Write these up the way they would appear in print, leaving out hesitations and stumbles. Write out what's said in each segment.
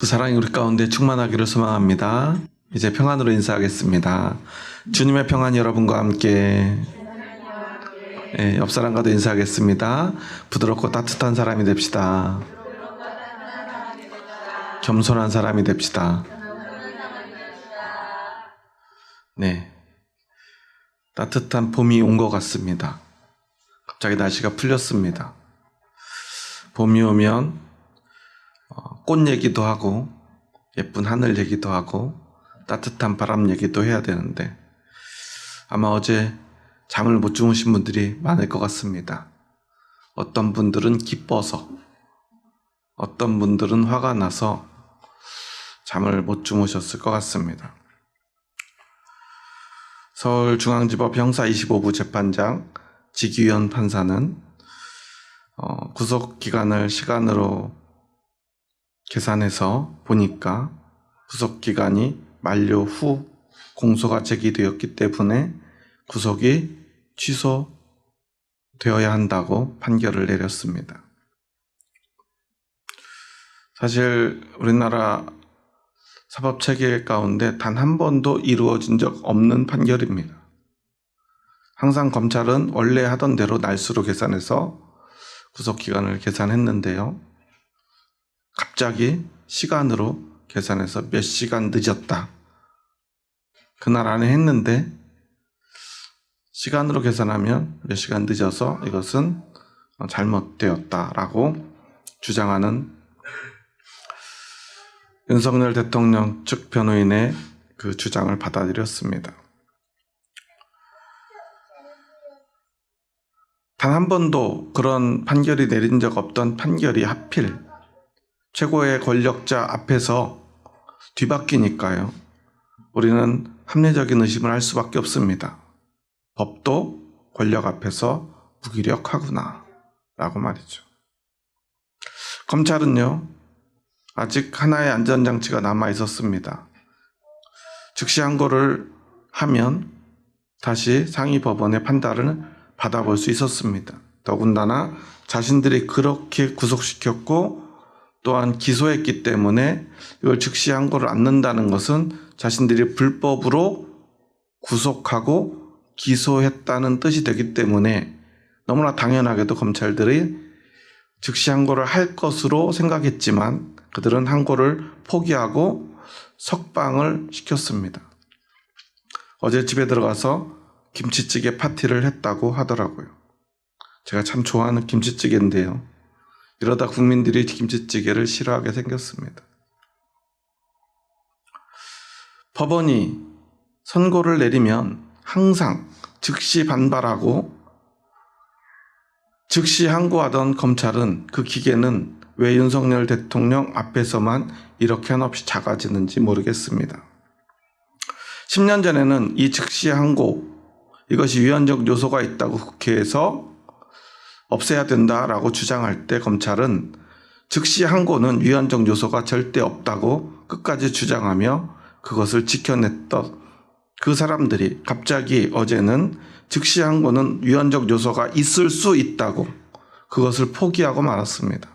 그 사랑이 우리 가운데 충만하기를 소망합니다. 이제 평안으로 인사하겠습니다. 주님의 평안이 여러분과 함께. 옆 사람과도 인사하겠습니다. 부드럽고 따뜻한 사람이 됩시다. 겸손한 사람이 됩시다. 네, 따뜻한 봄이 온 것 같습니다. 갑자기 날씨가 풀렸습니다. 봄이 오면 꽃 얘기도 하고 예쁜 하늘 얘기도 하고 따뜻한 바람 얘기도 해야 되는데 아마 어제 잠을 못 주무신 분들이 많을 것 같습니다. 어떤 분들은 기뻐서, 어떤 분들은 화가 나서 잠을 못 주무셨을 것 같습니다. 서울중앙지법 형사 25부 재판장 지기현 판사는 구속기간을 시간으로 계산해서 보니까 구속기간이 만료 후 공소가 제기되었기 때문에 구속이 취소되어야 한다고 판결을 내렸습니다. 사실 우리나라 사법체계 가운데 단 한 번도 이루어진 적 없는 판결입니다. 항상 검찰은 원래 하던 대로 날수로 계산해서 구속기간을 계산했는데요. 갑자기 시간으로 계산해서 몇 시간 늦었다. 그날 안에 했는데 시간으로 계산하면 몇 시간 늦어서 이것은 잘못되었다라고 주장하는 윤석열 대통령 측 변호인의 그 주장을 받아들였습니다. 단 한 번도 그런 판결이 내린 적 없던 판결이 하필 최고의 권력자 앞에서 뒤바뀌니까요. 우리는 합리적인 의심을 할 수밖에 없습니다. 법도 권력 앞에서 무기력하구나 라고 말이죠. 검찰은요, 아직 하나의 안전장치가 남아 있었습니다. 즉시 항고를 하면 다시 상위 법원의 판단을 받아볼 수 있었습니다. 더군다나 자신들이 그렇게 구속시켰고 또한 기소했기 때문에 이걸 즉시 항고를 안 넣는다는 것은 자신들이 불법으로 구속하고 기소했다는 뜻이 되기 때문에 너무나 당연하게도 검찰들이 즉시 항고를 할 것으로 생각했지만 그들은 항고를 포기하고 석방을 시켰습니다. 어제 집에 들어가서 김치찌개 파티를 했다고 하더라고요. 제가 참 좋아하는 김치찌개인데요. 이러다 국민들이 김치찌개를 싫어하게 생겼습니다. 법원이 선고를 내리면 항상 즉시 반발하고 즉시 항고하던 검찰은 그 기계는 왜 윤석열 대통령 앞에서만 이렇게 한없이 작아지는지 모르겠습니다. 10년 전에는 이 즉시 항고, 이것이 위헌적 요소가 있다고 국회에서 없애야 된다라고 주장할 때 검찰은 즉시 항고는 위헌적 요소가 절대 없다고 끝까지 주장하며 그것을 지켜냈던 그 사람들이 갑자기 어제는 즉시 항고는 위헌적 요소가 있을 수 있다고 그것을 포기하고 말았습니다.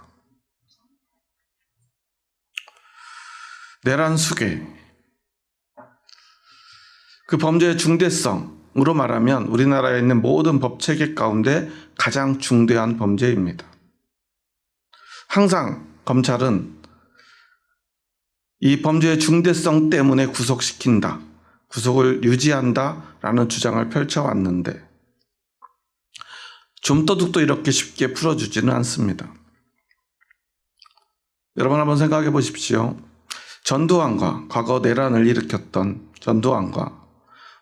내란 수괴, 그 범죄의 중대성으로 말하면 우리나라에 있는 모든 법체계 가운데 가장 중대한 범죄입니다. 항상 검찰은 이 범죄의 중대성 때문에 구속시킨다, 구속을 유지한다라는 주장을 펼쳐왔는데 좀도둑도 이렇게 쉽게 풀어주지는 않습니다. 여러분 한번 생각해 보십시오. 전두환과 과거 내란을 일으켰던 전두환과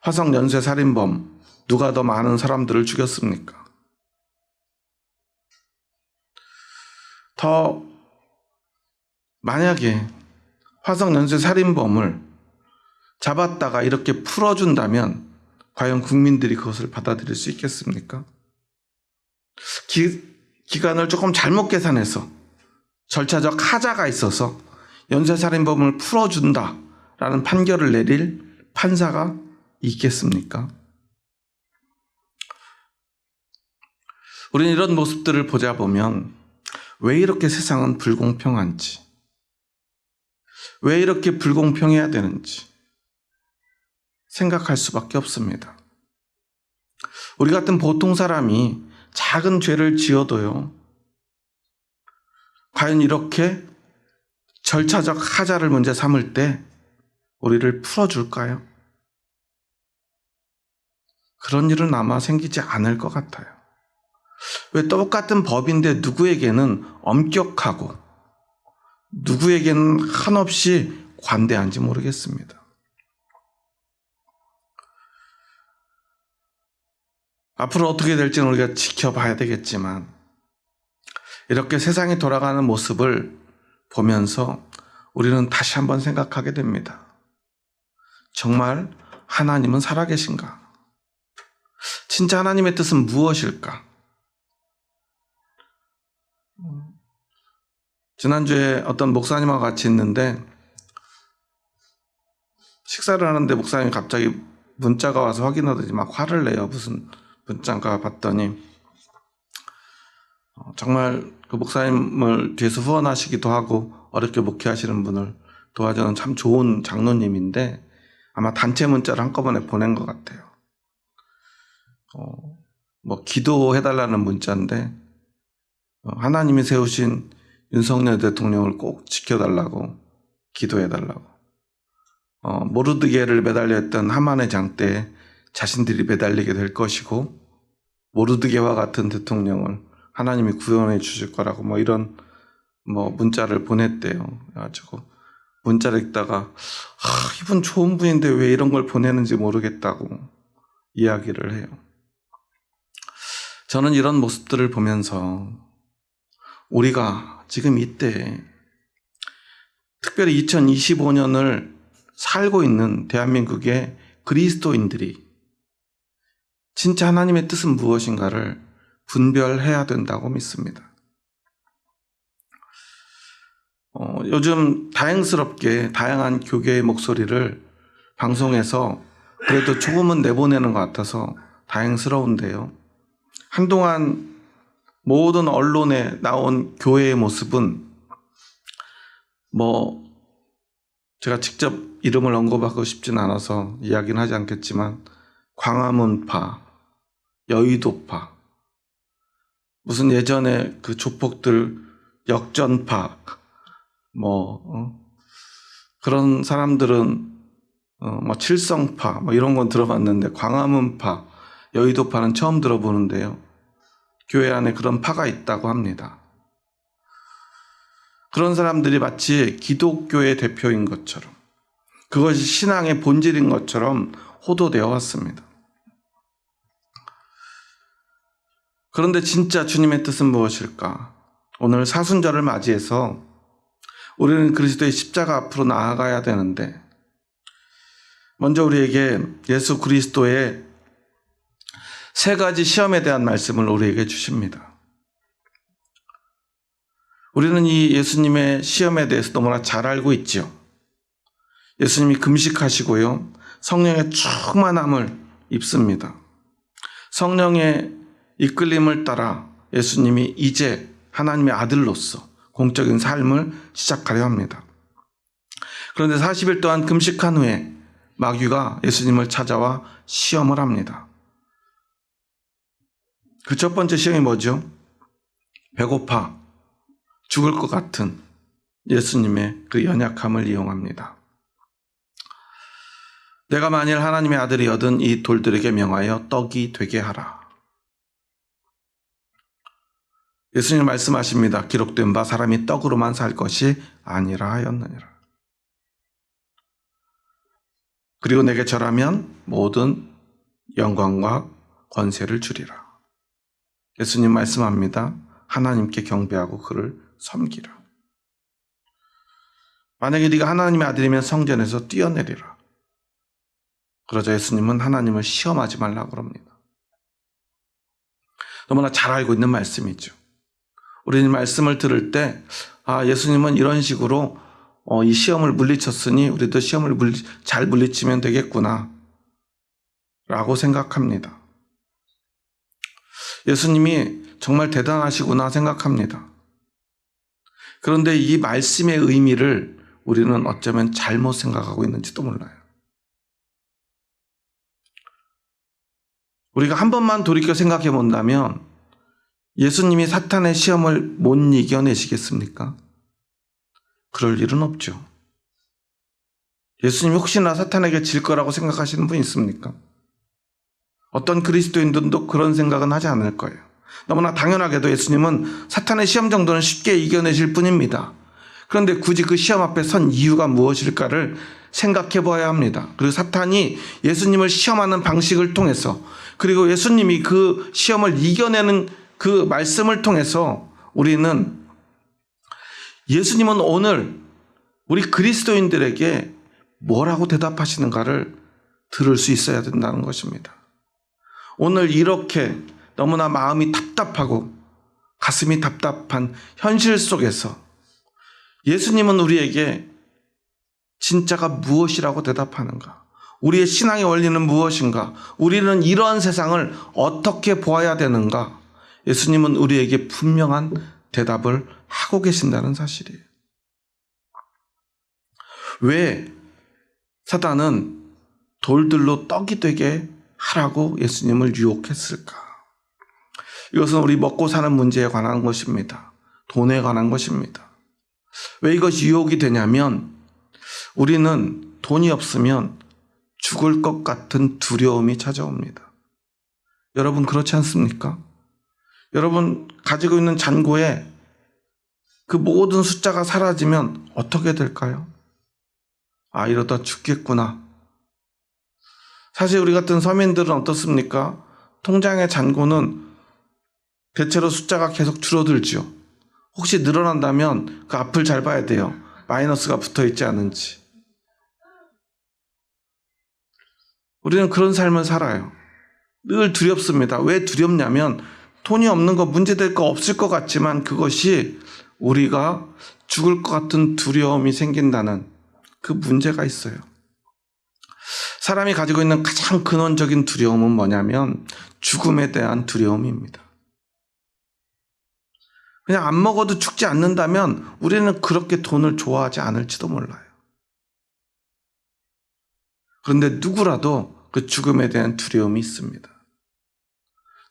화성 연쇄 살인범 누가 더 많은 사람들을 죽였습니까? 만약에 화성 연쇄 살인범을 잡았다가 이렇게 풀어준다면 과연 국민들이 그것을 받아들일 수 있겠습니까? 기간을 조금 잘못 계산해서 절차적 하자가 있어서 연쇄살인범을 풀어준다라는 판결을 내릴 판사가 있겠습니까? 우리는 이런 모습들을 보자 보면 왜 이렇게 세상은 불공평한지, 왜 이렇게 불공평해야 되는지 생각할 수밖에 없습니다. 우리 같은 보통 사람이 작은 죄를 지어도요, 과연 이렇게 절차적 하자를 문제 삼을 때 우리를 풀어줄까요? 그런 일은 아마 생기지 않을 것 같아요. 왜 똑같은 법인데 누구에게는 엄격하고 누구에게는 한없이 관대한지 모르겠습니다. 앞으로 어떻게 될지는 우리가 지켜봐야 되겠지만 이렇게 세상이 돌아가는 모습을 보면서 우리는 다시 한번 생각하게 됩니다. 정말 하나님은 살아계신가? 진짜 하나님의 뜻은 무엇일까? 지난주에 어떤 목사님과 같이 있는데 식사를 하는데 목사님이 갑자기 문자가 와서 확인하더니 막 화를 내요. 무슨 문자인가 봤더니 정말 그 목사님을 뒤에서 후원하시기도 하고 어렵게 목회하시는 분을 도와주는 참 좋은 장로님인데 아마 단체 문자를 한꺼번에 보낸 것 같아요. 뭐 기도해달라는 문자인데 하나님이 세우신 윤석열 대통령을 꼭 지켜달라고 기도해달라고, 모르드게를 매달려 있던 하만의 장대에 자신들이 매달리게 될 것이고 모르드게와 같은 대통령을 하나님이 구원해 주실 거라고 이런 문자를 보냈대요. 그래가지고 문자를 읽다가 이분 좋은 분인데 왜 이런 걸 보내는지 모르겠다고 이야기를 해요. 저는 이런 모습들을 보면서 우리가 지금 이때 특별히 2025년을 살고 있는 대한민국의 그리스도인들이 진짜 하나님의 뜻은 무엇인가를 분별해야 된다고 믿습니다. 요즘 다행스럽게 다양한 교계의 목소리를 방송에서 그래도 조금은 내보내는 것 같아서 다행스러운데요. 한동안 모든 언론에 나온 교회의 모습은 제가 직접 이름을 언급하고 싶진 않아서 이야기는 하지 않겠지만 광화문파, 여의도파, 무슨 예전에 그 조폭들 역전파, 그런 사람들은 칠성파 이런 건 들어봤는데 광화문파, 여의도파는 처음 들어보는데요. 교회 안에 그런 파가 있다고 합니다. 그런 사람들이 마치 기독교의 대표인 것처럼 그것이 신앙의 본질인 것처럼 호도되어 왔습니다. 그런데 진짜 주님의 뜻은 무엇일까? 오늘 사순절을 맞이해서 우리는 그리스도의 십자가 앞으로 나아가야 되는데 먼저 우리에게 예수 그리스도의 세 가지 시험에 대한 말씀을 우리에게 주십니다. 우리는 이 예수님의 시험에 대해서 너무나 잘 알고 있죠. 예수님이 금식하시고요. 성령의 충만함을 입습니다. 성령의 이끌림을 따라 예수님이 이제 하나님의 아들로서 공적인 삶을 시작하려 합니다. 그런데 40일 동안 금식한 후에 마귀가 예수님을 찾아와 시험을 합니다. 그 첫 번째 시험이 뭐죠? 배고파 죽을 것 같은 예수님의 그 연약함을 이용합니다. 내가 만일 하나님의 아들이거든 이 돌들에게 명하여 떡이 되게 하라. 예수님 말씀하십니다. 기록된 바 사람이 떡으로만 살 것이 아니라 하였느니라. 그리고 내게 절하면 모든 영광과 권세를 주리라. 예수님 말씀합니다. 하나님께 경배하고 그를 섬기라. 만약에 네가 하나님의 아들이면 성전에서 뛰어내리라. 그러자 예수님은 하나님을 시험하지 말라고 그럽니다. 너무나 잘 알고 있는 말씀이죠. 우리는 말씀을 들을 때 예수님은 이런 식으로 이 시험을 물리쳤으니 우리도 시험을 잘 물리치면 되겠구나 라고 생각합니다. 예수님이 정말 대단하시구나 생각합니다. 그런데 이 말씀의 의미를 우리는 어쩌면 잘못 생각하고 있는지도 몰라요. 우리가 한 번만 돌이켜 생각해 본다면 예수님이 사탄의 시험을 못 이겨내시겠습니까? 그럴 일은 없죠. 예수님이 혹시나 사탄에게 질 거라고 생각하시는 분 있습니까? 어떤 그리스도인들도 그런 생각은 하지 않을 거예요. 너무나 당연하게도 예수님은 사탄의 시험 정도는 쉽게 이겨내실 뿐입니다. 그런데 굳이 그 시험 앞에 선 이유가 무엇일까를 생각해 봐야 합니다. 그리고 사탄이 예수님을 시험하는 방식을 통해서, 그리고 예수님이 그 시험을 이겨내는 그 말씀을 통해서 우리는 예수님은 오늘 우리 그리스도인들에게 뭐라고 대답하시는가를 들을 수 있어야 된다는 것입니다. 오늘 이렇게 너무나 마음이 답답하고 가슴이 답답한 현실 속에서 예수님은 우리에게 진짜가 무엇이라고 대답하는가? 우리의 신앙의 원리는 무엇인가? 우리는 이러한 세상을 어떻게 보아야 되는가? 예수님은 우리에게 분명한 대답을 하고 계신다는 사실이에요. 왜 사단은 돌들로 떡이 되게 하라고 예수님을 유혹했을까? 이것은 우리 먹고 사는 문제에 관한 것입니다. 돈에 관한 것입니다. 왜 이것이 유혹이 되냐면 우리는 돈이 없으면 죽을 것 같은 두려움이 찾아옵니다. 여러분 그렇지 않습니까? 여러분 가지고 있는 잔고에 그 모든 숫자가 사라지면 어떻게 될까요? 아, 이러다 죽겠구나. 사실 우리 같은 서민들은 어떻습니까? 통장의 잔고는 대체로 숫자가 계속 줄어들죠. 혹시 늘어난다면 그 앞을 잘 봐야 돼요. 마이너스가 붙어 있지 않은지. 우리는 그런 삶을 살아요. 늘 두렵습니다. 왜 두렵냐면 돈이 없는 거, 문제될 거 없을 것 같지만 그것이 우리가 죽을 것 같은 두려움이 생긴다는 그 문제가 있어요. 사람이 가지고 있는 가장 근원적인 두려움은 뭐냐면 죽음에 대한 두려움입니다. 그냥 안 먹어도 죽지 않는다면 우리는 그렇게 돈을 좋아하지 않을지도 몰라요. 그런데 누구라도 그 죽음에 대한 두려움이 있습니다.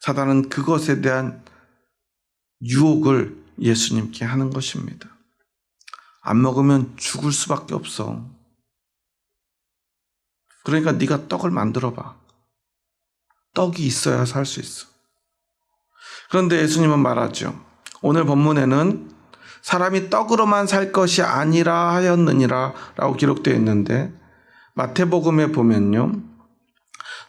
사단은 그것에 대한 유혹을 예수님께 하는 것입니다. 안 먹으면 죽을 수밖에 없어. 그러니까 네가 떡을 만들어 봐. 떡이 있어야 살 수 있어. 그런데 예수님은 말하죠. 오늘 본문에는 사람이 떡으로만 살 것이 아니라 하였느니라 라고 기록되어 있는데 마태복음에 보면요.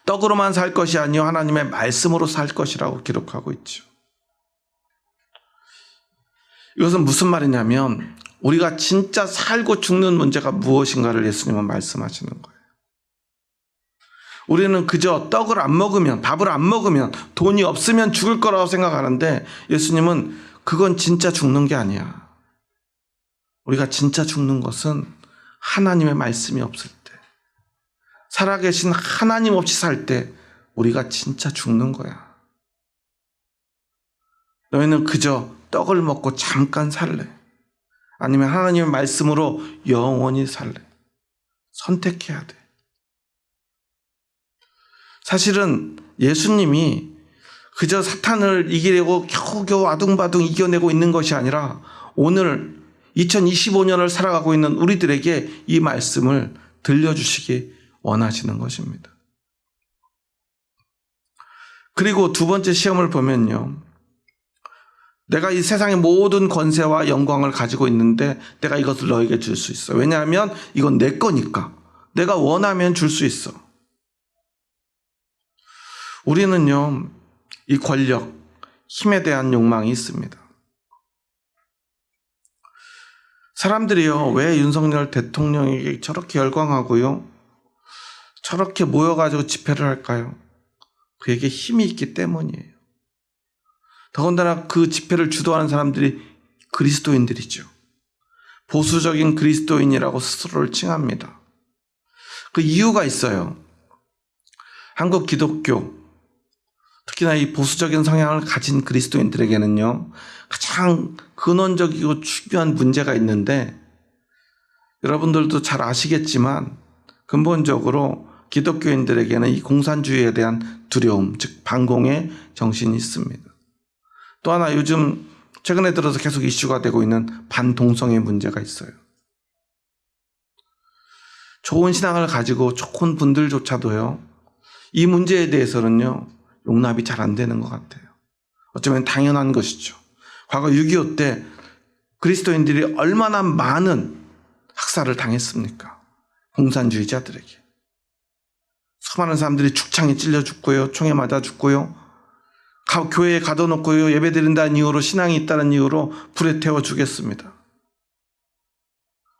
떡으로만 살 것이 아니요 하나님의 말씀으로 살 것이라고 기록하고 있죠. 이것은 무슨 말이냐면 우리가 진짜 살고 죽는 문제가 무엇인가를 예수님은 말씀하시는 거예요. 우리는 그저 떡을 안 먹으면, 밥을 안 먹으면, 돈이 없으면 죽을 거라고 생각하는데 예수님은 그건 진짜 죽는 게 아니야. 우리가 진짜 죽는 것은 하나님의 말씀이 없을 때, 살아계신 하나님 없이 살 때 우리가 진짜 죽는 거야. 너희는 그저 떡을 먹고 잠깐 살래? 아니면 하나님의 말씀으로 영원히 살래? 선택해야 돼. 사실은 예수님이 그저 사탄을 이기려고 겨우겨우 아둥바둥 이겨내고 있는 것이 아니라 오늘 2025년을 살아가고 있는 우리들에게 이 말씀을 들려주시기 원하시는 것입니다. 그리고 두 번째 시험을 보면요. 내가 이 세상의 모든 권세와 영광을 가지고 있는데 내가 이것을 너에게 줄 수 있어. 왜냐하면 이건 내 거니까. 내가 원하면 줄 수 있어. 우리는요, 이 권력, 힘에 대한 욕망이 있습니다. 사람들이요, 왜 윤석열 대통령에게 저렇게 열광하고요, 저렇게 모여가지고 집회를 할까요? 그에게 힘이 있기 때문이에요. 더군다나 그 집회를 주도하는 사람들이 그리스도인들이죠. 보수적인 그리스도인이라고 스스로를 칭합니다. 그 이유가 있어요. 한국 기독교, 특히나 이 보수적인 성향을 가진 그리스도인들에게는요, 가장 근원적이고 중요한 문제가 있는데, 여러분들도 잘 아시겠지만 근본적으로 기독교인들에게는 이 공산주의에 대한 두려움, 즉 반공의 정신이 있습니다. 또 하나 요즘 최근에 들어서 계속 이슈가 되고 있는 반동성애 문제가 있어요. 좋은 신앙을 가지고 좋은 분들조차도요, 이 문제에 대해서는요, 용납이 잘 안 되는 것 같아요. 어쩌면 당연한 것이죠. 과거 6.25 때 그리스도인들이 얼마나 많은 학살을 당했습니까? 공산주의자들에게. 수많은 사람들이 죽창에 찔려 죽고요, 총에 맞아 죽고요, 교회에 가둬놓고요, 예배 드린다는 이유로, 신앙이 있다는 이유로 불에 태워 주겠습니다.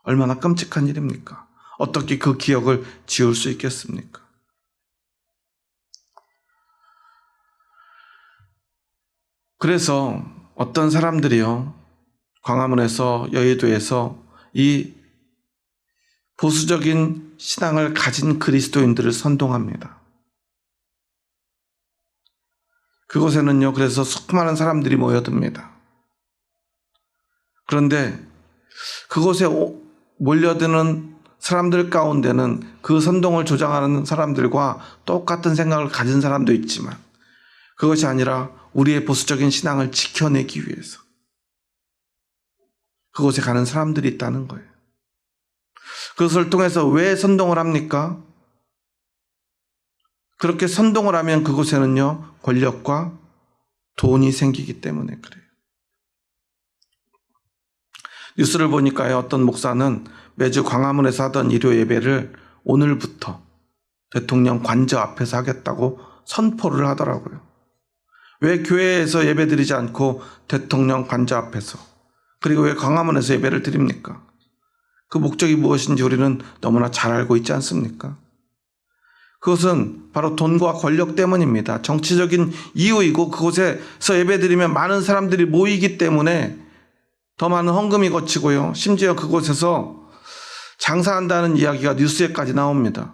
얼마나 끔찍한 일입니까? 어떻게 그 기억을 지울 수 있겠습니까? 그래서 어떤 사람들이요, 광화문에서, 여의도에서 이 보수적인 신앙을 가진 그리스도인들을 선동합니다. 그곳에는요, 그래서 수많은 사람들이 모여듭니다. 그런데 그곳에 몰려드는 사람들 가운데는 그 선동을 조장하는 사람들과 똑같은 생각을 가진 사람도 있지만 그것이 아니라 우리의 보수적인 신앙을 지켜내기 위해서 그곳에 가는 사람들이 있다는 거예요. 그것을 통해서 왜 선동을 합니까? 그렇게 선동을 하면 그곳에는요, 권력과 돈이 생기기 때문에 그래요. 뉴스를 보니까요, 어떤 목사는 매주 광화문에서 하던 일요 예배를 오늘부터 대통령 관저 앞에서 하겠다고 선포를 하더라고요. 왜 교회에서 예배 드리지 않고 대통령 관저 앞에서, 그리고 왜 광화문에서 예배를 드립니까? 그 목적이 무엇인지 우리는 너무나 잘 알고 있지 않습니까? 그것은 바로 돈과 권력 때문입니다. 정치적인 이유이고 그곳에서 예배드리면 많은 사람들이 모이기 때문에 더 많은 헌금이 거치고요. 심지어 그곳에서 장사한다는 이야기가 뉴스에까지 나옵니다.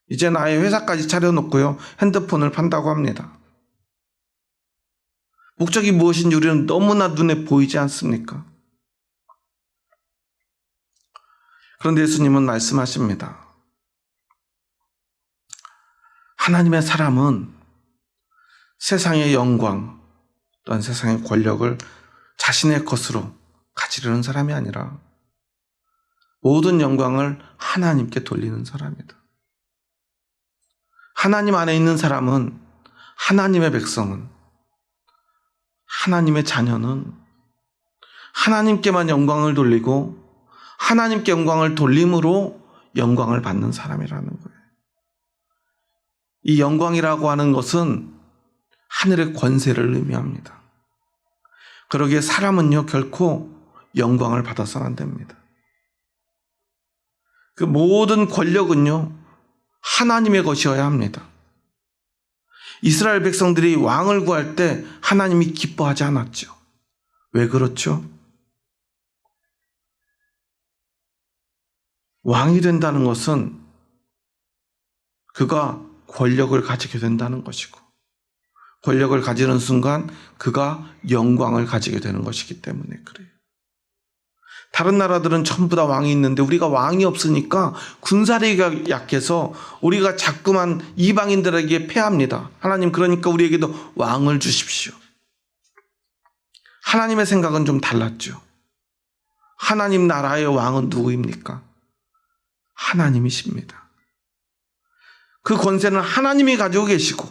이제는 아예 회사까지 차려놓고요, 핸드폰을 판다고 합니다. 목적이 무엇인지 우리는 너무나 눈에 보이지 않습니까? 그런데 예수님은 말씀하십니다. 하나님의 사람은 세상의 영광 또한 세상의 권력을 자신의 것으로 가지려는 사람이 아니라 모든 영광을 하나님께 돌리는 사람이다. 하나님 안에 있는 사람은, 하나님의 백성은, 하나님의 자녀는 하나님께만 영광을 돌리고 하나님께 영광을 돌림으로 영광을 받는 사람이라는 거예요. 이 영광이라고 하는 것은 하늘의 권세를 의미합니다. 그러기에 사람은요, 결코 영광을 받아서는 안 됩니다. 그 모든 권력은요, 하나님의 것이어야 합니다. 이스라엘 백성들이 왕을 구할 때 하나님이 기뻐하지 않았죠. 왜 그렇죠? 왕이 된다는 것은 그가 권력을 가지게 된다는 것이고, 권력을 가지는 순간 그가 영광을 가지게 되는 것이기 때문에 그래요. 다른 나라들은 전부 다 왕이 있는데 우리가 왕이 없으니까 군사력이 약해서 우리가 자꾸만 이방인들에게 패합니다. 하나님, 그러니까 우리에게도 왕을 주십시오. 하나님의 생각은 좀 달랐죠. 하나님 나라의 왕은 누구입니까? 하나님이십니다. 그 권세는 하나님이 가지고 계시고,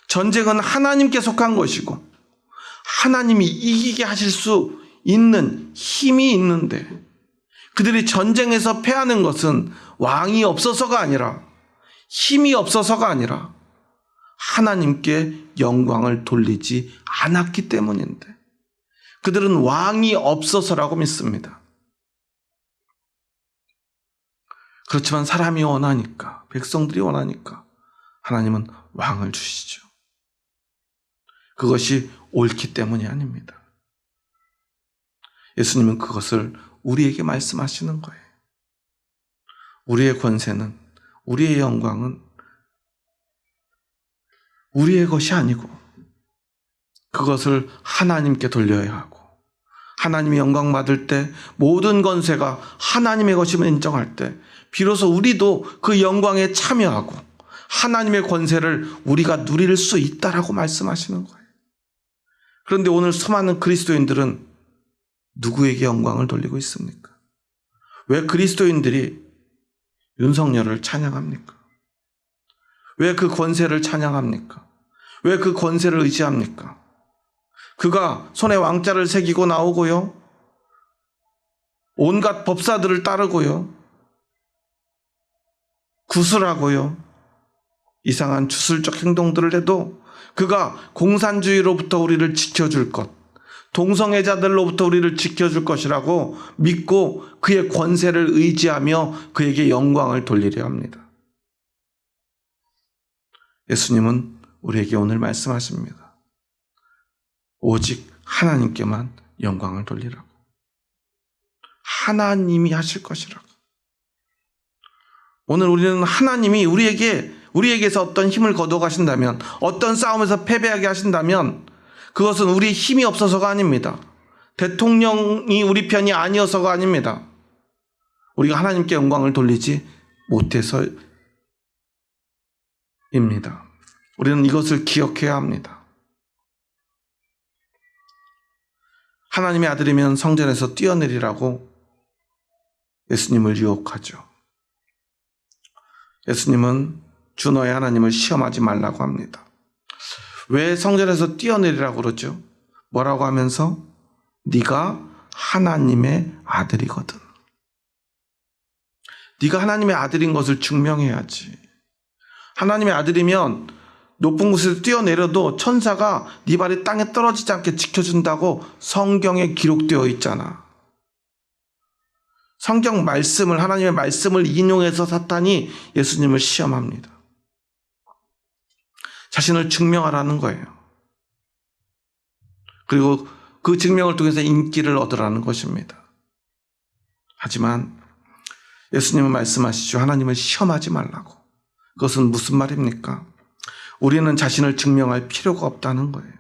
전쟁은 하나님께 속한 것이고, 하나님이 이기게 하실 수 있는 힘이 있는데, 그들이 전쟁에서 패하는 것은 왕이 없어서가 아니라, 힘이 없어서가 아니라 하나님께 영광을 돌리지 않았기 때문인데, 그들은 왕이 없어서라고 믿습니다. 그렇지만 사람이 원하니까, 백성들이 원하니까 하나님은 왕을 주시죠. 그것이 옳기 때문이 아닙니다. 예수님은 그것을 우리에게 말씀하시는 거예요. 우리의 권세는, 우리의 영광은 우리의 것이 아니고 그것을 하나님께 돌려야 하고, 하나님의 영광 받을 때, 모든 권세가 하나님의 것임을 인정할 때 비로소 우리도 그 영광에 참여하고 하나님의 권세를 우리가 누릴 수 있다라고 말씀하시는 거예요. 그런데 오늘 수많은 그리스도인들은 누구에게 영광을 돌리고 있습니까? 왜 그리스도인들이 윤석열을 찬양합니까? 왜 그 권세를 찬양합니까? 왜 그 권세를 의지합니까? 그가 손에 왕자를 새기고 나오고요, 온갖 법사들을 따르고요, 구슬하고요, 이상한 주술적 행동들을 해도 그가 공산주의로부터 우리를 지켜줄 것, 동성애자들로부터 우리를 지켜줄 것이라고 믿고 그의 권세를 의지하며 그에게 영광을 돌리려 합니다. 예수님은 우리에게 오늘 말씀하십니다. 오직 하나님께만 영광을 돌리라고. 하나님이 하실 것이라고. 오늘 우리는 하나님이 우리에게서 어떤 힘을 거둬 가신다면, 어떤 싸움에서 패배하게 하신다면 그것은 우리의 힘이 없어서가 아닙니다. 대통령이 우리 편이 아니어서가 아닙니다. 우리가 하나님께 영광을 돌리지 못해서입니다. 우리는 이것을 기억해야 합니다. 하나님의 아들이면 성전에서 뛰어내리라고 예수님을 유혹하죠. 예수님은 주 너의 하나님을 시험하지 말라고 합니다. 왜 성전에서 뛰어내리라고 그러죠? 뭐라고 하면서? 네가 하나님의 아들이거든. 네가 하나님의 아들인 것을 증명해야지. 하나님의 아들이면 높은 곳에서 뛰어내려도 천사가 네 발이 땅에 떨어지지 않게 지켜준다고 성경에 기록되어 있잖아. 성경 말씀을, 하나님의 말씀을 인용해서 사탄이 예수님을 시험합니다. 자신을 증명하라는 거예요. 그리고 그 증명을 통해서 인기를 얻으라는 것입니다. 하지만 예수님은 말씀하시죠. 하나님을 시험하지 말라고. 그것은 무슨 말입니까? 우리는 자신을 증명할 필요가 없다는 거예요.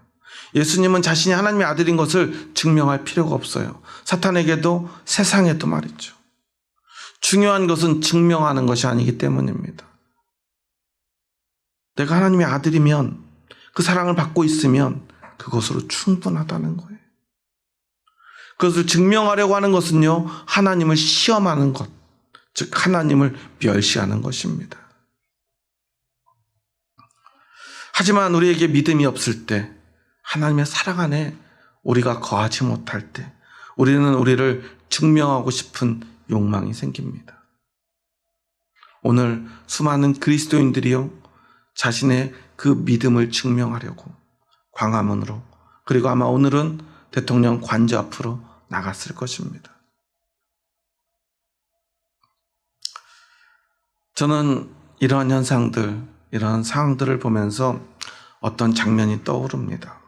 예수님은 자신이 하나님의 아들인 것을 증명할 필요가 없어요. 사탄에게도 세상에도 말이죠. 중요한 것은 증명하는 것이 아니기 때문입니다. 내가 하나님의 아들이면, 그 사랑을 받고 있으면 그것으로 충분하다는 거예요. 그것을 증명하려고 하는 것은요, 하나님을 시험하는 것, 즉 하나님을 멸시하는 것입니다. 하지만 우리에게 믿음이 없을 때, 하나님의 사랑 안에 우리가 거하지 못할 때, 우리는 우리를 증명하고 싶은 욕망이 생깁니다. 오늘 수많은 그리스도인들이요, 자신의 그 믿음을 증명하려고 광화문으로, 그리고 아마 오늘은 대통령 관저 앞으로 나갔을 것입니다. 저는 이러한 현상들, 이러한 상황들을 보면서 어떤 장면이 떠오릅니다.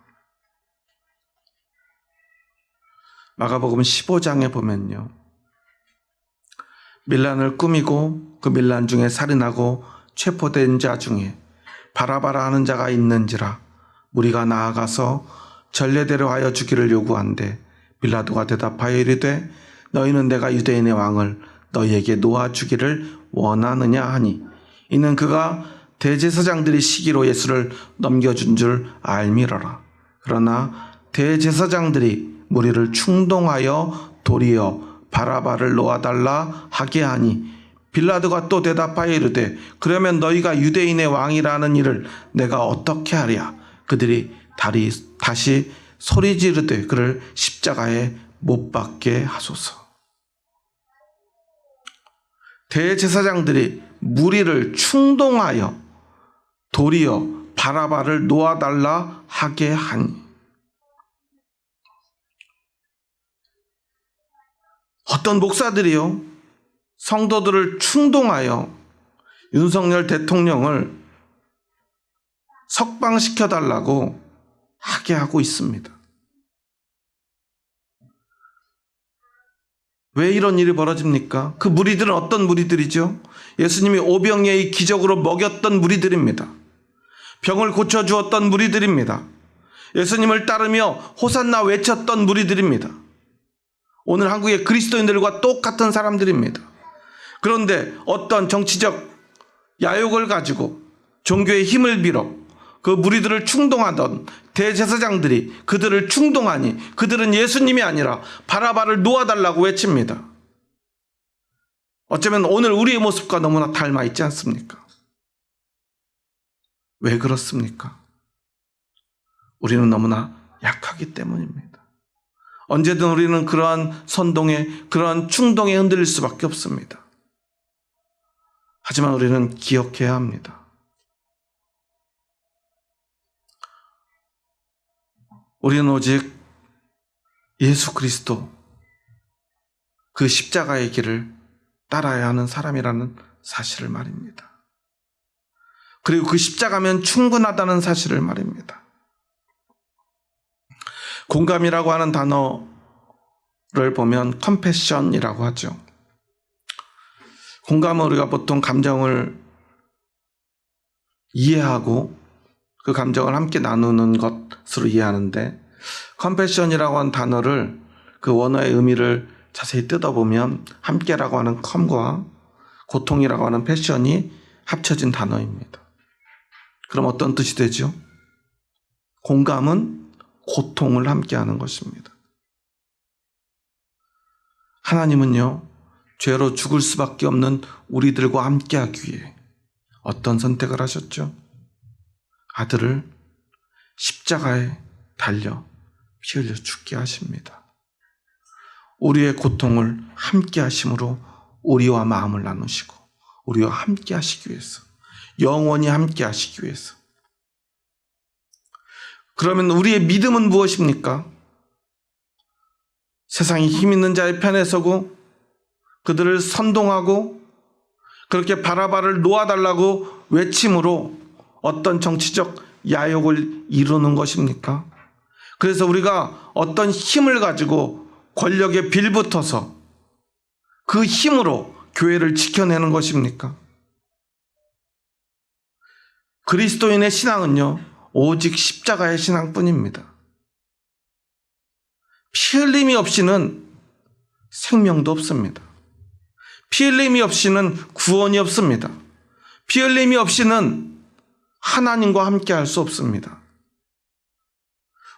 마가복음 15장에 보면요, 밀란을 꾸미고 그 밀란 중에 살인하고 체포된 자 중에 바라바라 하는 자가 있는지라 무리가 나아가서 전례대로 하여 주기를 요구한대 빌라도가 대답하여 이르되 너희는 내가 유대인의 왕을 너희에게 놓아주기를 원하느냐 하니 이는 그가 대제사장들이 시기로 예수를 넘겨준 줄 알미러라. 그러나 대제사장들이 무리를 충동하여 도리어 바라바를 놓아달라 하게 하니 빌라도가 또 대답하여 이르되 그러면 너희가 유대인의 왕이라는 일을 내가 어떻게 하랴. 그들이 다시 소리 지르되 그를 십자가에 못 박게 하소서. 대제사장들이 무리를 충동하여 도리어 바라바를 놓아달라 하게 하니, 어떤 목사들이요 성도들을 충동하여 윤석열 대통령을 석방시켜달라고 하게 하고 있습니다. 왜 이런 일이 벌어집니까? 그 무리들은 어떤 무리들이죠? 예수님이 오병이의 기적으로 먹였던 무리들입니다. 병을 고쳐주었던 무리들입니다. 예수님을 따르며 호산나 외쳤던 무리들입니다. 오늘 한국의 그리스도인들과 똑같은 사람들입니다. 그런데 어떤 정치적 야욕을 가지고 종교의 힘을 빌어 그 무리들을 충동하던 대제사장들이 그들을 충동하니 그들은 예수님이 아니라 바라바를 놓아달라고 외칩니다. 어쩌면 오늘 우리의 모습과 너무나 닮아 있지 않습니까? 왜 그렇습니까? 우리는 너무나 약하기 때문입니다. 언제든 우리는 그러한 선동에, 그러한 충동에 흔들릴 수밖에 없습니다. 하지만 우리는 기억해야 합니다. 우리는 오직 예수 그리스도 그 십자가의 길을 따라야 하는 사람이라는 사실을 말입니다. 그리고 그 십자가면 충분하다는 사실을 말입니다. 공감이라고 하는 단어를 보면 컴패션이라고 하죠. 공감은 우리가 보통 감정을 이해하고 그 감정을 함께 나누는 것으로 이해하는데, 컴패션이라고 하는 단어를 그 원어의 의미를 자세히 뜯어보면 함께라고 하는 컴과 고통이라고 하는 패션이 합쳐진 단어입니다. 그럼 어떤 뜻이 되죠? 공감은 고통을 함께하는 것입니다. 하나님은요, 죄로 죽을 수밖에 없는 우리들과 함께하기 위해 어떤 선택을 하셨죠? 아들을 십자가에 달려 피 흘려 죽게 하십니다. 우리의 고통을 함께 하심으로 우리와 마음을 나누시고 우리와 함께 하시기 위해서, 영원히 함께 하시기 위해서. 그러면 우리의 믿음은 무엇입니까? 세상이 힘 있는 자의 편에 서고 그들을 선동하고 그렇게 바라바를 놓아달라고 외침으로 어떤 정치적 야욕을 이루는 것입니까? 그래서 우리가 어떤 힘을 가지고 권력에 빌붙어서 그 힘으로 교회를 지켜내는 것입니까? 그리스도인의 신앙은요, 오직 십자가의 신앙뿐입니다. 피 흘림이 없이는 생명도 없습니다. 피 흘림이 없이는 구원이 없습니다. 피 흘림이 없이는 하나님과 함께 할 수 없습니다.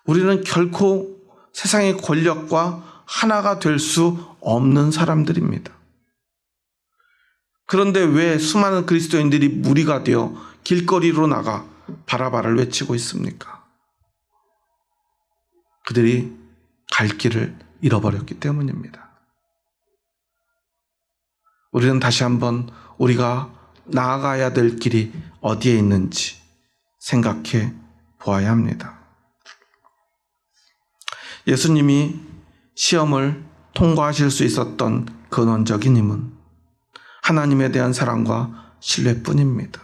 우리는 결코 세상의 권력과 하나가 될 수 없는 사람들입니다. 그런데 왜 수많은 그리스도인들이 무리가 되어 길거리로 나가 바라바를 외치고 있습니까? 그들이 갈 길을 잃어버렸기 때문입니다. 우리는 다시 한번 우리가 나아가야 될 길이 어디에 있는지 생각해 보아야 합니다. 예수님이 시험을 통과하실 수 있었던 근원적인 힘은 하나님에 대한 사랑과 신뢰뿐입니다.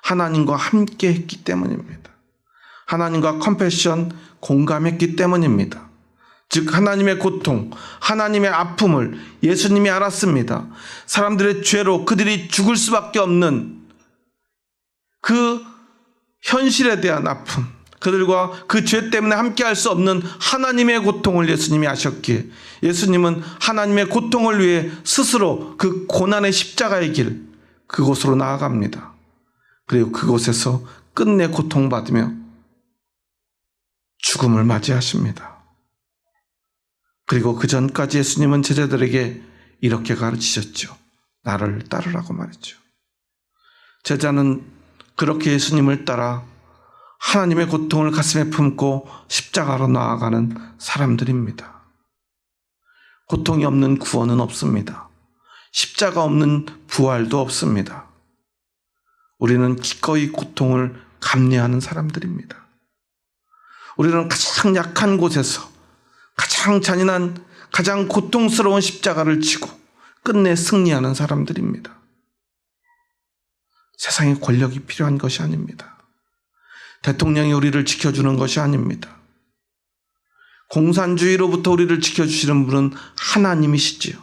하나님과 함께 했기 때문입니다. 하나님과 컴패션, 공감했기 때문입니다. 즉 하나님의 고통, 하나님의 아픔을 예수님이 알았습니다. 사람들의 죄로 그들이 죽을 수밖에 없는 그 현실에 대한 아픔, 그들과 그 죄 때문에 함께할 수 없는 하나님의 고통을 예수님이 아셨기에 예수님은 하나님의 고통을 위해 스스로 그 고난의 십자가의 길, 그곳으로 나아갑니다. 그리고 그곳에서 끝내 고통받으며 죽음을 맞이하십니다. 그리고 그 전까지 예수님은 제자들에게 이렇게 가르치셨죠. 나를 따르라고 말했죠. 제자는 그렇게 예수님을 따라 하나님의 고통을 가슴에 품고 십자가로 나아가는 사람들입니다. 고통이 없는 구원은 없습니다. 십자가 없는 부활도 없습니다. 우리는 기꺼이 고통을 감내하는 사람들입니다. 우리는 가장 약한 곳에서 가장 잔인한, 가장 고통스러운 십자가를 지고 끝내 승리하는 사람들입니다. 세상에 권력이 필요한 것이 아닙니다. 대통령이 우리를 지켜주는 것이 아닙니다. 공산주의로부터 우리를 지켜주시는 분은 하나님이시지요.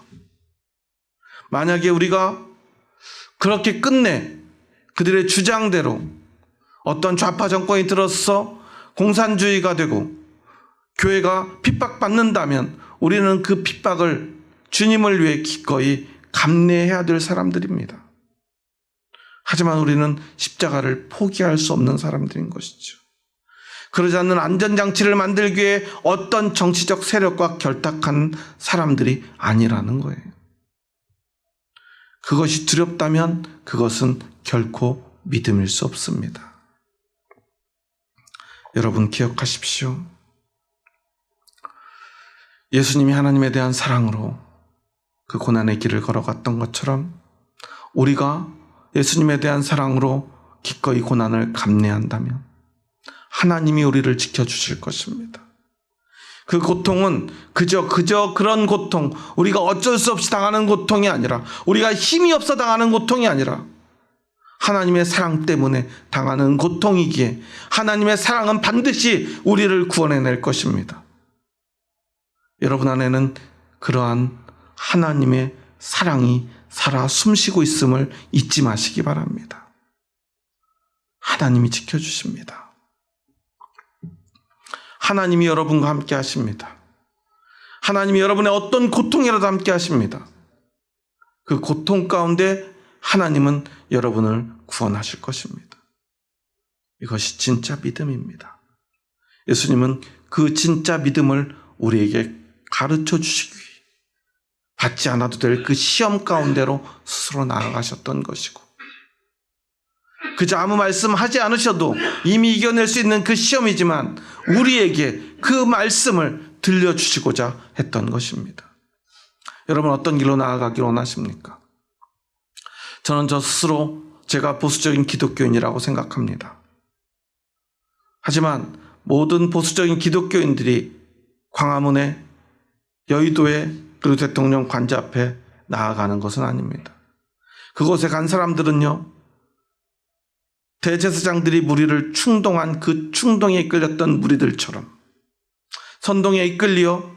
만약에 우리가 그렇게 끝내 그들의 주장대로 어떤 좌파 정권이 들어서 공산주의가 되고 교회가 핍박받는다면 우리는 그 핍박을 주님을 위해 기꺼이 감내해야 될 사람들입니다. 하지만 우리는 십자가를 포기할 수 없는 사람들인 것이죠. 그러지 않는 안전장치를 만들기 위해 어떤 정치적 세력과 결탁한 사람들이 아니라는 거예요. 그것이 두렵다면 그것은 결코 믿음일 수 없습니다. 여러분 기억하십시오. 예수님이 하나님에 대한 사랑으로 그 고난의 길을 걸어갔던 것처럼 우리가 예수님에 대한 사랑으로 기꺼이 고난을 감내한다면 하나님이 우리를 지켜주실 것입니다. 그 고통은 그저 그런 고통, 우리가 어쩔 수 없이 당하는 고통이 아니라, 우리가 힘이 없어 당하는 고통이 아니라 하나님의 사랑 때문에 당하는 고통이기에 하나님의 사랑은 반드시 우리를 구원해낼 것입니다. 여러분 안에는 그러한 하나님의 사랑이 살아 숨쉬고 있음을 잊지 마시기 바랍니다. 하나님이 지켜주십니다. 하나님이 여러분과 함께 하십니다. 하나님이 여러분의 어떤 고통이라도 함께 하십니다. 그 고통 가운데 하나님은 여러분을 구원하실 것입니다. 이것이 진짜 믿음입니다. 예수님은 그 진짜 믿음을 우리에게 가르쳐 주시기 위해 받지 않아도 될 그 시험 가운데로 스스로 나아가셨던 것이고, 그저 아무 말씀하지 않으셔도 이미 이겨낼 수 있는 그 시험이지만 우리에게 그 말씀을 들려주시고자 했던 것입니다. 여러분 어떤 길로 나아가기를 원하십니까? 저는 저 스스로 제가 보수적인 기독교인이라고 생각합니다. 하지만 모든 보수적인 기독교인들이 광화문에, 여의도에, 그리고 대통령 관저 앞에 나아가는 것은 아닙니다. 그곳에 간 사람들은요, 대제사장들이 무리를 충동한 그 충동에 이끌렸던 무리들처럼 선동에 이끌려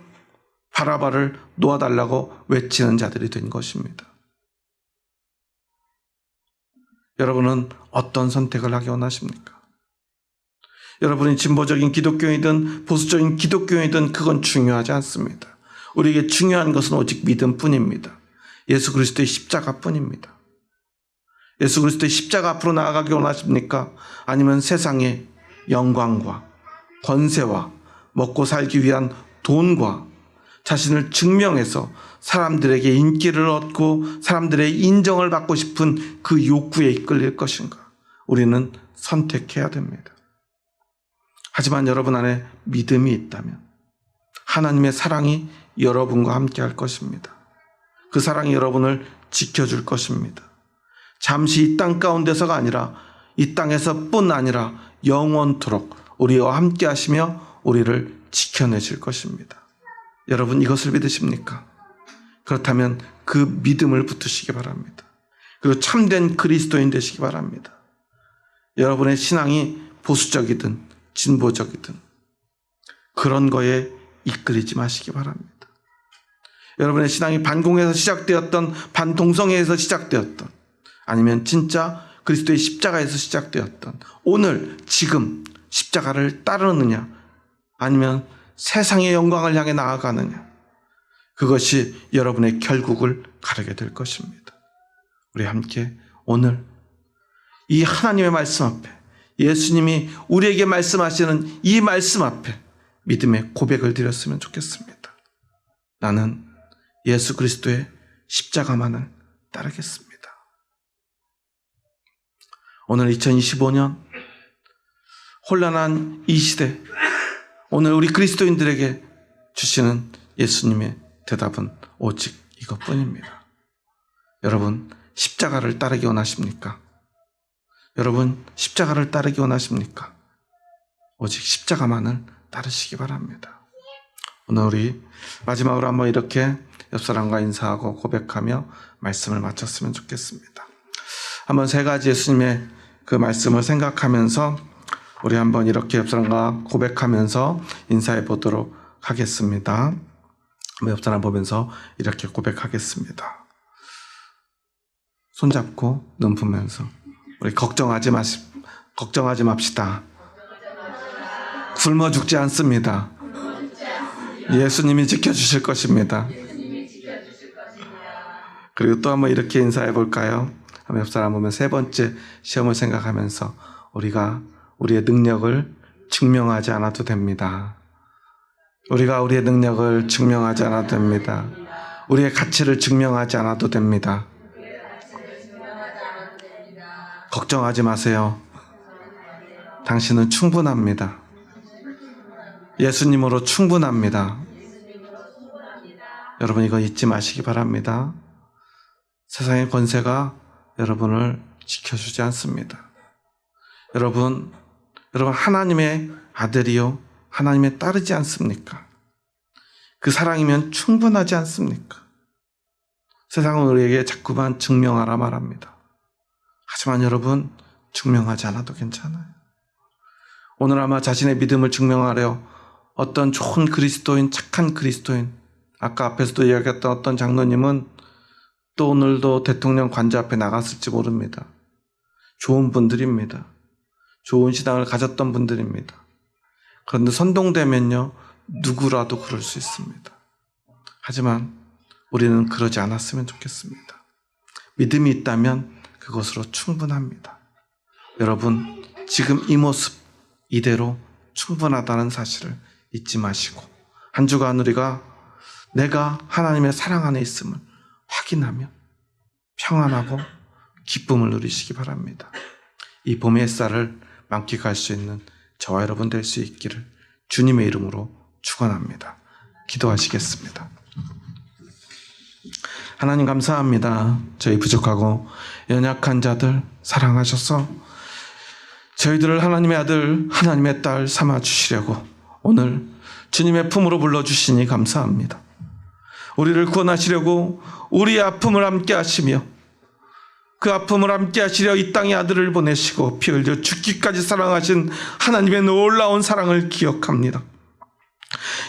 바라바를 놓아달라고 외치는 자들이 된 것입니다. 여러분은 어떤 선택을 하기 원하십니까? 여러분이 진보적인 기독교인이든 보수적인 기독교인이든 그건 중요하지 않습니다. 우리에게 중요한 것은 오직 믿음뿐입니다. 예수 그리스도의 십자가뿐입니다. 예수 그리스도의 십자가 앞으로 나아가기 원하십니까? 아니면 세상의 영광과 권세와 먹고 살기 위한 돈과 자신을 증명해서 사람들에게 인기를 얻고 사람들의 인정을 받고 싶은 그 욕구에 이끌릴 것인가? 우리는 선택해야 됩니다. 하지만 여러분 안에 믿음이 있다면 하나님의 사랑이 여러분과 함께 할 것입니다. 그 사랑이 여러분을 지켜줄 것입니다. 잠시 이 땅 가운데서가 아니라 이 땅에서뿐 아니라 영원토록 우리와 함께 하시며 우리를 지켜내실 것입니다. 여러분 이것을 믿으십니까? 그렇다면 그 믿음을 붙으시기 바랍니다. 그리고 참된 그리스도인 되시기 바랍니다. 여러분의 신앙이 보수적이든 진보적이든 그런 거에 이끌리지 마시기 바랍니다. 여러분의 신앙이 반공에서 시작되었던 반동성애에서 시작되었던 아니면 진짜 그리스도의 십자가에서 시작되었던 오늘 지금 십자가를 따르느냐 아니면 세상의 영광을 향해 나아가느냐, 그것이 여러분의 결국을 가르게 될 것입니다. 우리 함께 오늘 이 하나님의 말씀 앞에, 예수님이 우리에게 말씀하시는 이 말씀 앞에 믿음의 고백을 드렸으면 좋겠습니다. 나는 예수 그리스도의 십자가만을 따르겠습니다. 오늘 2025년 혼란한 이 시대, 오늘 우리 그리스도인들에게 주시는 예수님의 대답은 오직 이것뿐입니다. 여러분 십자가를 따르기 원하십니까? 여러분 십자가를 따르기 원하십니까? 오직 십자가만을 따르시기 바랍니다. 오늘 우리 마지막으로 한번 이렇게 옆사람과 인사하고 고백하며 말씀을 마쳤으면 좋겠습니다. 한번 세 가지 예수님의 그 말씀을 생각하면서 우리 한번 이렇게 옆사람과 고백하면서 인사해 보도록 하겠습니다. 옆사람 보면서 이렇게 고백하겠습니다. 손잡고 눈 부면서 우리 걱정하지 맙시다. 굶어 죽지 않습니다. 예수님이 지켜주실 것입니다. 그리고 또 한번 이렇게 인사해 볼까요? 옆 사람 보면 세 번째 시험을 생각하면서 우리가 우리의 능력을 증명하지 않아도 됩니다. 우리가 우리의 능력을 증명하지 않아도 됩니다. 우리의 가치를 증명하지 않아도 됩니다. 걱정하지 마세요. 당신은 충분합니다. 예수님으로 충분합니다. 여러분 이거 잊지 마시기 바랍니다. 세상의 권세가 여러분을 지켜주지 않습니다. 여러분 하나님의 아들이요 하나님의 딸이지 않습니까? 그 사랑이면 충분하지 않습니까? 세상은 우리에게 자꾸만 증명하라 말합니다. 하지만 여러분 증명하지 않아도 괜찮아요. 오늘 아마 자신의 믿음을 증명하려 어떤 좋은 그리스도인, 착한 그리스도인, 아까 앞에서도 이야기했던 어떤 장로님은 또 오늘도 대통령 관저 앞에 나갔을지 모릅니다. 좋은 분들입니다. 좋은 신앙을 가졌던 분들입니다. 그런데 선동되면요 누구라도 그럴 수 있습니다. 하지만 우리는 그러지 않았으면 좋겠습니다. 믿음이 있다면 그것으로 충분합니다. 여러분 지금 이 모습 이대로 충분하다는 사실을 잊지 마시고 한 주간 우리가 내가 하나님의 사랑 안에 있음을 확인하며 평안하고 기쁨을 누리시기 바랍니다. 이 봄의 햇살을 만끽할 수 있는 저와 여러분 될 수 있기를 주님의 이름으로 축원합니다. 기도하시겠습니다. 하나님 감사합니다. 저희 부족하고 연약한 자들 사랑하셔서 저희들을 하나님의 아들, 하나님의 딸 삼아 주시려고 오늘 주님의 품으로 불러주시니 감사합니다. 우리를 구원하시려고 우리의 아픔을 함께 하시며 그 아픔을 함께 하시려 이 땅에 아들을 보내시고 피 흘려 죽기까지 사랑하신 하나님의 놀라운 사랑을 기억합니다.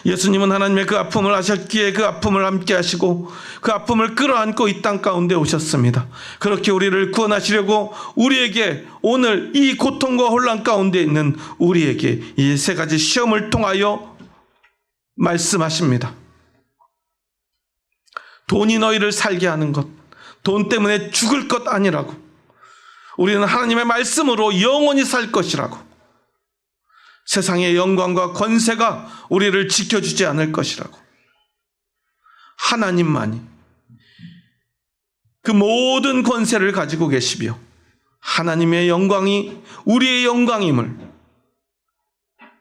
예수님은 하나님의 그 아픔을 아셨기에 그 아픔을 함께 하시고 그 아픔을 끌어안고 이 땅 가운데 오셨습니다. 그렇게 우리를 구원하시려고 우리에게 오늘 이 고통과 혼란 가운데 있는 우리에게 이 세 가지 시험을 통하여 말씀하십니다. 돈이 너희를 살게 하는 것, 돈 때문에 죽을 것 아니라고, 우리는 하나님의 말씀으로 영원히 살 것이라고, 세상의 영광과 권세가 우리를 지켜주지 않을 것이라고, 하나님만이 그 모든 권세를 가지고 계시며 하나님의 영광이 우리의 영광임을,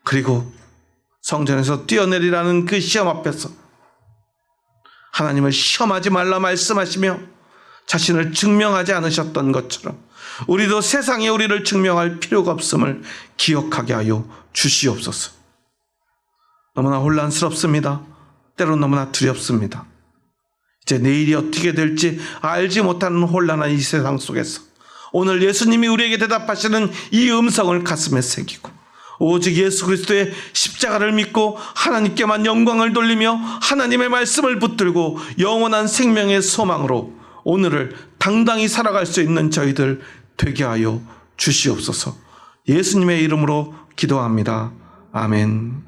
그리고 성전에서 뛰어내리라는 그 시험 앞에서 하나님을 시험하지 말라 말씀하시며 자신을 증명하지 않으셨던 것처럼 우리도 세상에 우리를 증명할 필요가 없음을 기억하게 하여 주시옵소서. 너무나 혼란스럽습니다. 때로는 너무나 두렵습니다. 이제 내일이 어떻게 될지 알지 못하는 혼란한 이 세상 속에서 오늘 예수님이 우리에게 대답하시는 이 음성을 가슴에 새기고 오직 예수 그리스도의 십자가를 믿고 하나님께만 영광을 돌리며 하나님의 말씀을 붙들고 영원한 생명의 소망으로 오늘을 당당히 살아갈 수 있는 저희들 되게 하여 주시옵소서. 예수님의 이름으로 기도합니다. 아멘.